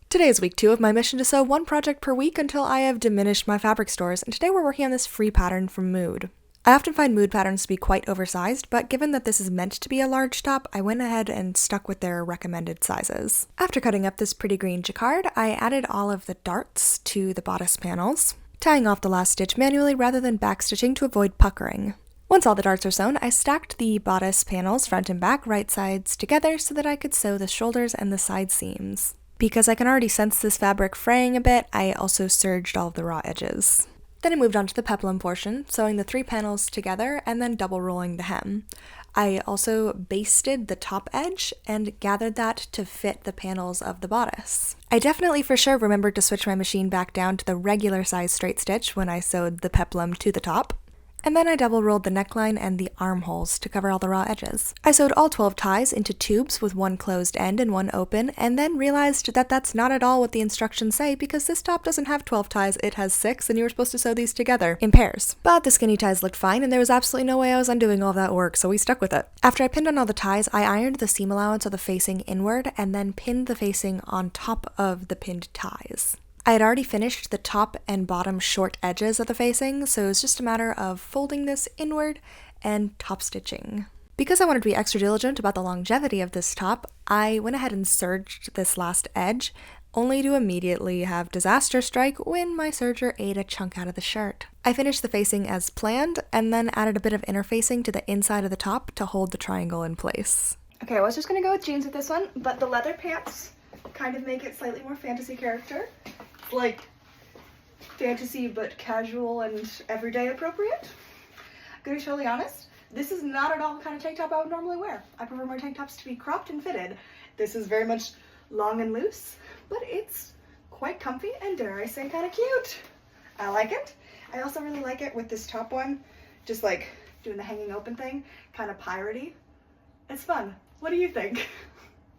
Today is week 2 of my mission to sew one project per week until I have diminished my fabric stores, and today we're working on this free pattern from Mood. I often find Mood patterns to be quite oversized, but given that this is meant to be a large top, I went ahead and stuck with their recommended sizes. After cutting up this pretty green jacquard, I added all of the darts to the bodice panels, tying off the last stitch manually rather than backstitching to avoid puckering. Once all the darts are sewn, I stacked the bodice panels front and back right sides together so that I could sew the shoulders and the side seams. Because I can already sense this fabric fraying a bit, I also serged all of the raw edges. Then I moved on to the peplum portion, sewing the 3 panels together and then double rolling the hem. I also basted the top edge and gathered that to fit the panels of the bodice. I definitely for sure remembered to switch my machine back down to the regular size straight stitch when I sewed the peplum to the top. And then I double rolled the neckline and the armholes to cover all the raw edges. I sewed all 12 ties into tubes with one closed end and one open, and then realized that that's not at all what the instructions say because this top doesn't have 12 ties, it has 6, and you were supposed to sew these together in pairs. But the skinny ties looked fine, and there was absolutely no way I was undoing all of that work, so we stuck with it. After I pinned on all the ties, I ironed the seam allowance of the facing inward and then pinned the facing on top of the pinned ties. I had already finished the top and bottom short edges of the facing, so it was just a matter of folding this inward and top stitching. Because I wanted to be extra diligent about the longevity of this top, I went ahead and serged this last edge, only to immediately have disaster strike when my serger ate a chunk out of the shirt. I finished the facing as planned, and then added a bit of interfacing to the inside of the top to hold the triangle in place. Okay, I was just gonna go with jeans with this one, but the leather pants kind of make it slightly more fantasy character. Like fantasy but casual and everyday appropriate. I'm gonna be totally honest, this is not at all the kind of tank top I would normally wear. I prefer my tank tops to be cropped and fitted. This is very much long and loose, but it's quite comfy and dare I say kind of cute. I like it. I also really like it with this top one, just like doing the hanging open thing, kind of piratey. It's fun. What do you think?